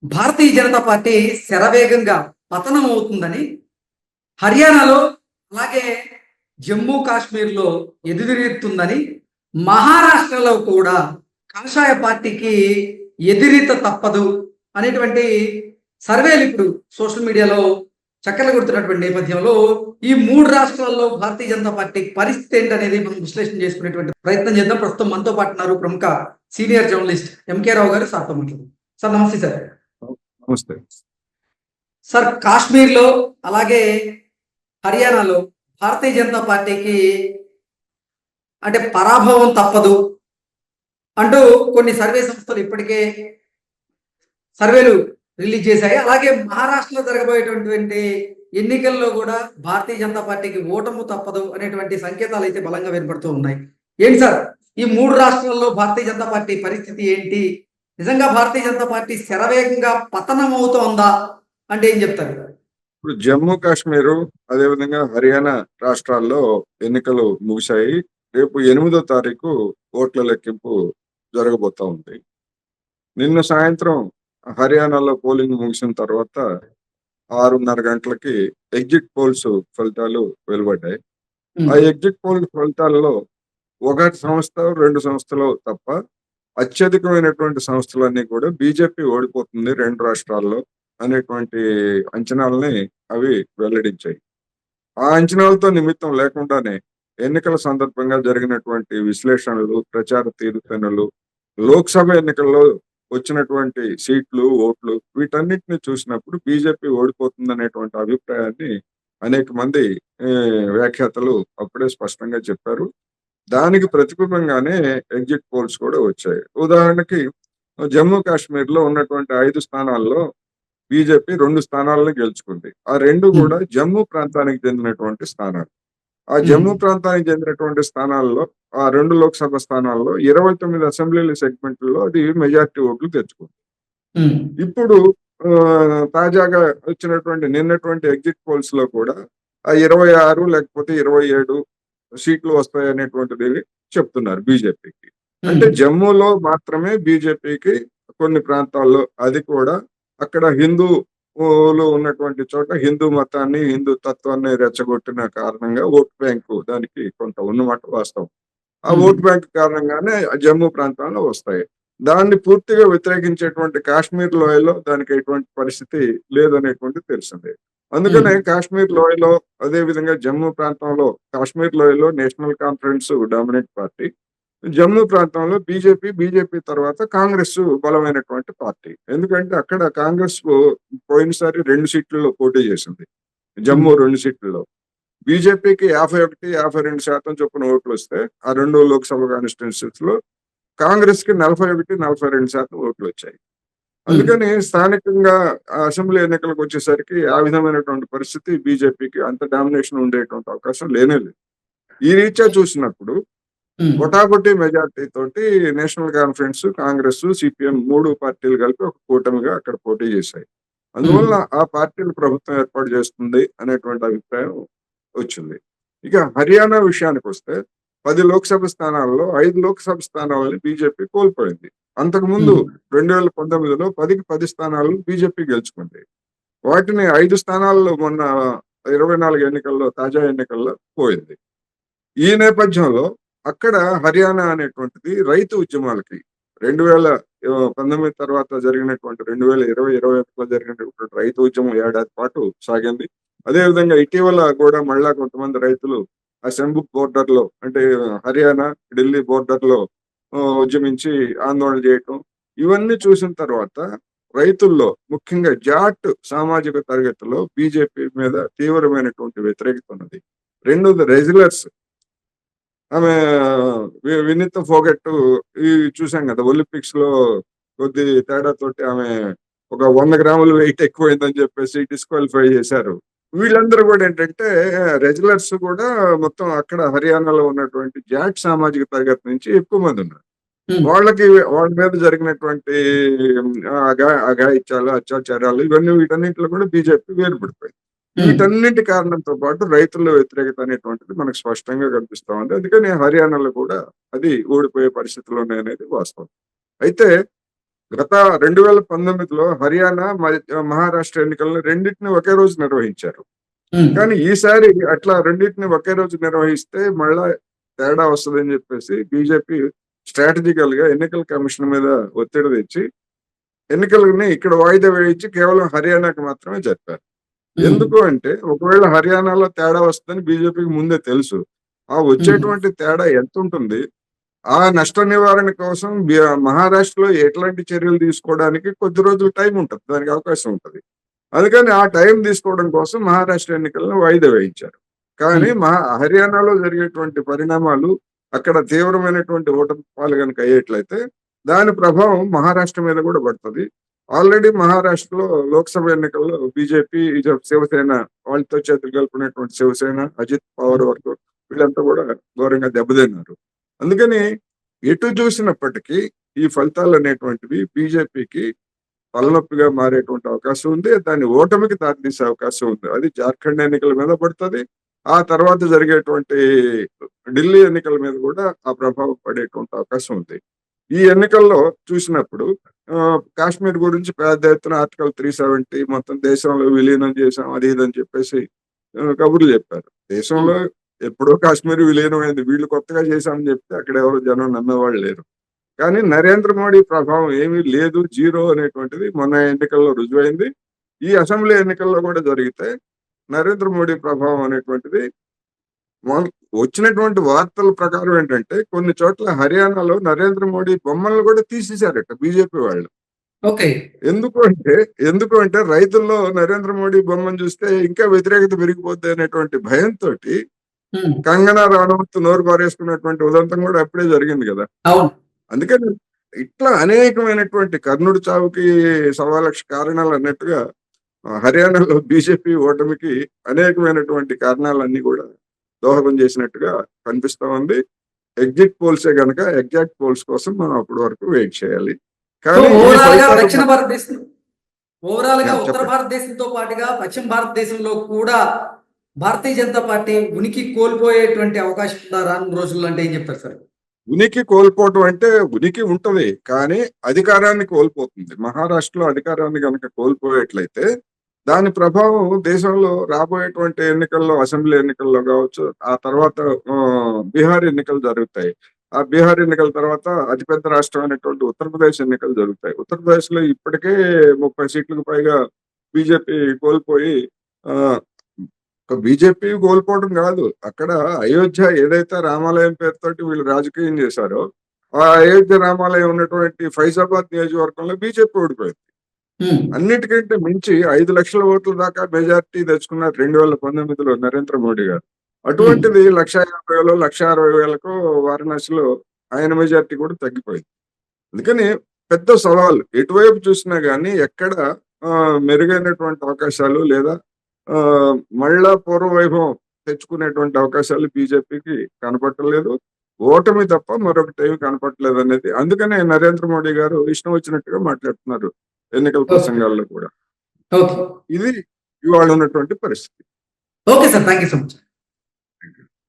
Bharatiya Janata party శరవేగంగా పతనం అవుతుందని హర్యానాలో అలాగే జమ్మూ కాశ్మీర్‌లో ఎదురెత్తుందని మహారాష్ట్రలో కూడా కాషాయ పార్టీకి ఎదిరిత తప్పదు అనేటువంటి సర్వేలు ఇప్పుడు సోషల్ మీడియాలో చక్కర్లు కొడుతున్నటువంటి నేపథ్యంలో ఈ 3 రాష్ట్రాల్లో భారతీయ జనతా పార్టీ పరిస్థితి ఏంటనేది మనం విశ్లేషణ చేసుకునేటువంటి ప్రయత్నం చేద్దాం. ప్రస్తుతం మనతో పాటు ఉన్నారు ప్రముఖ సీనియర్ జర్నలిస్ట్ ఎంకే రావు గారు. సార్‌తో మాట్లాడదాం. సార్ నమస్తే సార్. నమస్తే. సార్ కాశ్మీర్‌లో అలాగే హర్యానాలో భారతీయ జనతా పార్టీకి అంటే పరాభవం తప్పదు అంటూ కొన్ని సర్వే సంస్థలు ఇప్పటికే సర్వేలు రిలీజ్ చేశాయి. అలాగే మహారాష్ట్రలో జరగబోయేటటువంటి ఎన్నికల్లో కూడా భారతీయ జనతా పార్టీకి ఓటము తప్పదు అనేటువంటి సంకేతాలు అయితే బలంగా వినపడుతూ ఉన్నాయి. ఏంటి సార్ ఈ 3 రాష్ట్రాల్లో భారతీయ జనతా పార్టీ పరిస్థితి ఏంటి? నిజంగా భారతీయ జనతా పార్టీ శరవేగంగా పతనం అవుతోందా అంటే ఏం చెప్తారు? ఇప్పుడు జమ్మూ కాశ్మీరు అదేవిధంగా హర్యానా రాష్ట్రాల్లో ఎన్నికలు ముగిశాయి. రేపు 8వ తారీఖు ఓట్ల లెక్కింపు జరగబోతా ఉంది. నిన్న సాయంత్రం హర్యానాలో పోలింగ్ ముగిసిన తర్వాత 6:30 గంటలకి ఎగ్జిట్ పోల్స్ ఫలితాలు వెలువడ్డాయి. ఆ ఎగ్జిట్ పోల్ ఫలితాల్లో ఒక సంస్థ 2 సంస్థలు తప్ప అత్యధికమైనటువంటి సంస్థలన్నీ కూడా బీజేపీ ఓడిపోతుంది 2 రాష్ట్రాల్లో అనేటువంటి అంచనాలని అవి వెల్లడించాయి. ఆ అంచనాలతో నిమిత్తం లేకుండానే ఎన్నికల సందర్భంగా జరిగినటువంటి విశ్లేషణలు, ప్రచార తీరుతెన్నులు, లోక్సభ ఎన్నికల్లో వచ్చినటువంటి సీట్లు, ఓట్లు వీటన్నిటిని చూసినప్పుడు బీజేపీ ఓడిపోతుందనేటువంటి అభిప్రాయాన్ని అనేక మంది వ్యాఖ్యాతలు అప్పుడే స్పష్టంగా చెప్పారు. దానికి ప్రతికూలంగానే ఎగ్జిట్ పోల్స్ కూడా వచ్చాయి. ఉదాహరణకి జమ్మూ కాశ్మీర్ లో ఉన్నటువంటి 5 స్థానాల్లో బీజేపీ 2 స్థానాలను గెలుచుకుంది. ఆ 2 కూడా జమ్మూ ప్రాంతానికి చెందినటువంటి స్థానాలు. ఆ జమ్మూ ప్రాంతానికి చెందినటువంటి స్థానాల్లో ఆ 2 లోక్సభ స్థానాల్లో 29 అసెంబ్లీ సెగ్మెంట్లలో అది మెజారిటీ ఓట్లు తెచ్చుకుంది. ఇప్పుడు తాజాగా వచ్చినటువంటి నిన్నటువంటి ఎగ్జిట్ పోల్స్ లో కూడా ఆ 26 లేకపోతే 27 సీట్లు వస్తాయనేటువంటిది చెప్తున్నారు బీజేపీకి. అంటే జమ్మూలో మాత్రమే బీజేపీకి కొన్ని ప్రాంతాల్లో, అది కూడా అక్కడ హిందూలు ఉన్నటువంటి చోట హిందూ మతాన్ని, హిందూ తత్వాన్ని రెచ్చగొట్టిన కారణంగా ఓట్ బ్యాంకు దానికి కొంత ఉన్నమాట వాస్తవం. ఆ ఓట్ బ్యాంక్ కారణంగానే జమ్మూ ప్రాంతాల్లో వస్తాయి. దాన్ని పూర్తిగా వ్యతిరేకించేటువంటి కాశ్మీర్ లోయలో దానికి ఎటువంటి పరిస్థితి లేదనేటువంటిది తెలిసిందే. అందుకనే కాశ్మీర్ లోయలో, అదే విధంగా జమ్మూ ప్రాంతంలో, కాశ్మీర్ లోయలో national conference dominate party, Jammu ప్రాంతంలో బీజేపీ తర్వాత కాంగ్రెస్ బలమైనటువంటి పార్టీ. ఎందుకంటే అక్కడ కాంగ్రెస్ పోయినసారి 2 సీట్లలో పోటీ చేసింది. జమ్మూ 2 సీట్లలో. బీజేపీకి 51-52% చొప్పున ఓట్లు వస్తే ఆ 2 లోక్సభ కాన్స్టిట్యున్సీస్ లో కాంగ్రెస్ కి 41-42% ఓట్లు వచ్చాయి. అందుకని స్థానికంగా అసెంబ్లీ ఎన్నికలకు వచ్చేసరికి ఆ విధమైనటువంటి పరిస్థితి బీజేపీకి అంత డామినేషన్ ఉండేటువంటి అవకాశం లేనే లేదు. ఈ రీత్యా చూసినప్పుడు పొటాపొటీ మెజార్టీ తోటి నేషనల్ కాన్ఫరెన్స్, కాంగ్రెస్, సిపిఎం 3 పార్టీలు కలిపి ఒక కూటమిగా అక్కడ పోటీ చేశాయి. అందువల్ల ఆ పార్టీలు ప్రభుత్వం ఏర్పాటు చేస్తుంది అనేటువంటి అభిప్రాయం వచ్చింది. ఇక హర్యానా విషయానికి వస్తే 10 లోక్సభ స్థానాల్లో 5 లోక్సభ స్థానాలని బీజేపీ కోల్పోయింది. అంతకుముందు 2019లో 10కి 10 స్థానాలు బీజేపీ గెలుచుకుంది. వాటిని 5 స్థానాల్లో మొన్న 24 ఎన్నికల్లో, తాజా ఎన్నికల్లో పోయింది. ఈ నేపథ్యంలో అక్కడ హర్యానా అనేటువంటిది రైతు ఉద్యమాలకి 2019 తర్వాత జరిగినటువంటి 2020-21లో జరిగినటువంటి రైతు ఉద్యమం ఏడాది పాటు సాగింది. అదేవిధంగా ఇటీవల కూడా మళ్ళా కొంతమంది రైతులు ఆ శంభుక్ బోర్డర్ లో, అంటే హర్యానా ఢిల్లీ బోర్డర్ లో ఉద్యమించి ఆందోళన చేయటం, ఇవన్నీ చూసిన తర్వాత రైతుల్లో ముఖ్యంగా జాట్ సామాజిక తరగతిలో బీజేపీ మీద తీవ్రమైనటువంటి వ్యతిరేకత ఉన్నది. రెండోది రెజ్లర్స్, ఆమె వినీత ఫోగట్ చూసాం కదా, ఒలింపిక్స్ లో కొద్ది తేడాతోటి ఆమె ఒక 100 గ్రాములు వెయిట్ ఎక్కువైందని చెప్పేసి డిస్క్వాలిఫై చేశారు. వీళ్ళందరూ కూడా ఏంటంటే రెజ్లర్స్ కూడా మొత్తం అక్కడ హర్యానాలో ఉన్నటువంటి జాట్ సామాజిక తరగతి నుంచి ఎక్కువ మంది ఉన్నారు. వాళ్ళ మీద జరిగినటువంటి అఘాయిత్యాలు, అత్యాచారాలు, వీటన్నింటిలో కూడా బీజేపీ వేరుపడిపోయింది. వీటన్నిటి కారణంతో పాటు రైతుల వ్యతిరేకత అనేటువంటిది మనకు స్పష్టంగా కనిపిస్తా ఉంది. అందుకని హర్యానాలో కూడా అది ఓడిపోయే పరిస్థితిలోనే అనేది వాస్తవం. అయితే గత 2019లో హర్యానా మహారాష్ట్ర ఎన్నికలను రెండింటిని ఒకే రోజు నిర్వహించారు. ఉమ్, కానీ ఈసారి అట్లా రెండింటిని ఒకే రోజు నిర్వహిస్తే మళ్ళా తేడా వస్తుందని చెప్పేసి బీజేపీ స్ట్రాటజికల్ గా ఎన్నికల కమిషన్ మీద ఒత్తిడి తెచ్చి ఎన్నికలని ఇక్కడ వాయిదా వేయించి కేవలం హర్యానాకి మాత్రమే జరిపారు. ఉమ్, ఎందుకు అంటే ఒకవేళ హర్యానాలో తేడా వస్తుందని బీజేపీకి ముందే తెలుసు. ఆ ఉమ్, వచ్చేటువంటి తేడా ఎంత ఉంటుంది, ఆ నష్ట నివారణ కోసం మహారాష్ట్రలో ఎట్లాంటి చర్యలు తీసుకోవడానికి కొద్ది రోజులు టైం ఉంటుంది, దానికి అవకాశం ఉంటుంది. అందుకని ఆ టైం తీసుకోవడం కోసం మహారాష్ట్ర ఎన్నికలను వాయిదా వేయించారు. కానీ ఉమ్, హర్యానాలో జరిగేటువంటి పరిణామాలు అక్కడ తీవ్రమైనటువంటి ఓటమి పాలు కనుక అయ్యేట్లయితే దాని ప్రభావం మహారాష్ట్ర మీద కూడా పడుతుంది. ఆల్రెడీ మహారాష్ట్రలో లోక్సభ ఎన్నికల్లో బీజేపీ, శివసేన వాళ్ళతో చేతులు కలుపుకునేటువంటి శివసేన, అజిత్ పవార్ వరకు వీళ్ళంతా కూడా ఘోరంగా దెబ్బతిన్నారు. అందుకని ఎటు చూసినప్పటికీ ఈ ఫలితాలు అనేటువంటివి బీజేపీకి తలనొప్పిగా మారేటువంటి అవకాశం ఉంది. దాని ఓటమికి దారితీసే అవకాశం ఉంది. అది జార్ఖండ్ ఎన్నికల మీద పడుతుంది. ఆ తర్వాత జరిగేటువంటి ఢిల్లీ ఎన్నికల మీద కూడా ఆ ప్రభావం పడేటువంటి అవకాశం ఉంది. ఈ ఎన్నికల్లో చూసినప్పుడు కాశ్మీర్ గురించి పెద్ద ఎత్తున ఆర్టికల్ 370 మొత్తం దేశంలో విలీనం చేశాం అది ఇదని చెప్పేసి కబుర్లు చెప్పారు. దేశంలో ఎప్పుడో కాశ్మీర్ విలీనమైంది, వీళ్ళు కొత్తగా చేశామని చెప్తే అక్కడ ఎవరు జనం నమ్మేవాళ్ళు లేరు. కానీ నరేంద్ర మోడీ ప్రభావం ఏమీ లేదు, జీరో అనేటువంటిది మొన్న ఎన్నికల్లో రుజువైంది. ఈ అసెంబ్లీ ఎన్నికల్లో కూడా జరిగితే నరేంద్ర మోడీ ప్రభావం అనేటువంటిది వచ్చినటువంటి వార్తల ప్రకారం ఏంటంటే కొన్ని చోట్ల హర్యానాలో నరేంద్ర మోడీ బొమ్మలను కూడా తీసేశారట బీజేపీ వాళ్ళు. ఓకే. ఎందుకు అంటే రైతుల్లో నరేంద్ర మోడీ బొమ్మను చూస్తే ఇంకా వ్యతిరేకత పెరిగిపోద్ది అనేటువంటి భయంతో ఉమ్, కంగనా రనౌత్ నోరు పారేసుకున్నటువంటి ఉదంతం కూడా అప్పుడే జరిగింది కదా. అవును. అందుకని ఇట్లా అనేకమైనటువంటి కర్ణుడి చావుకి 1,15,00,000 కారణాలు అన్నట్టుగా హర్యానాలో బీజేపీ ఓటమికి అనేకమైనటువంటి కారణాలన్నీ కూడా దోహదం చేసినట్టుగా కనిపిస్తా ఉంది. ఎగ్జిట్ పోల్సే గనక ఎగ్జాక్ట్ పోల్స్ కోసం మనం అప్పటి వరకు వెయిట్ చేయాలి. సో కానీ ఈ ఓవరాల్ గా ఫలితాలు దక్షిణ భారతదేశం, ఓవరాల్ గా ఉత్తర చెప్పండి. భారతదేశంతో పాటుగా పశ్చిమ భారతదేశంలో కూడా భారతీయ జనతా పార్టీ ఉనికి కోల్పోయేటువంటి అవకాశం ఉందా రానున్న రోజుల్లో అంటే ఏం చెప్తారు సార్? ఉనికి కోల్పోవటం అంటే ఉనికి ఉంటది, కానీ అధికారాన్ని కోల్పోతుంది. మహారాష్ట్రలో అధికారాన్ని కనుక కోల్పోయేట్లయితే దాని ప్రభావం దేశంలో రాబోయేటువంటి ఎన్నికల్లో, అసెంబ్లీ ఎన్నికల్లో కావచ్చు, ఆ తర్వాత బీహార్ ఎన్నికలు జరుగుతాయి. ఆ బీహార్ ఎన్నికల తర్వాత అతిపెద్ద రాష్ట్రం అనేటువంటి ఉత్తరప్రదేశ్ ఎన్నికలు జరుగుతాయి. ఉత్తరప్రదేశ్ లో ఇప్పటికే 30 సీట్లకు పైగా బీజేపీ కోల్పోయి ఆ బీజేపీ కోల్పోవడం కాదు, అక్కడ అయోధ్య ఏదైతే రామాలయం పేరుతోటి వీళ్ళు రాజకీయం చేశారో ఆ అయోధ్య రామాలయం ఉన్నటువంటి ఫైజాబాద్ నియోజకవర్గంలో బీజేపీ ఓడిపోయింది. ఉమ్, అన్నిటికంటే మించి 5 లక్షల ఓట్ల దాకా మెజార్టీ తెచ్చుకున్నారు 2019లో నరేంద్ర మోడీ గారు. ఉమ్, అటువంటిది 1,50,000 1,60,000 వారణాసిలో ఆయన మెజార్టీ కూడా తగ్గిపోయింది. అందుకని పెద్ద సవాల్ ఎటువైపు చూసినా గానీ ఎక్కడ మెరుగైనటువంటి అవకాశాలు లేదా ఆ మళ్ళా పూర్వ వైభవం తెచ్చుకునేటువంటి అవకాశాలు బీజేపీకి కనపట్టలేదు. ఓటమి తప్ప మరొకటి ఏమి కనపట్టలేదు అనేది. అందుకనే నరేంద్ర మోడీ గారు ఇష్టం వచ్చినట్టుగా మాట్లాడుతున్నారు ఎన్నికల ఓకే. ప్రసంగాల్లో కూడా. ఓకే. ఇది ఇవాళ ఉన్నటువంటి పరిస్థితి. Okay sir, thank you so much.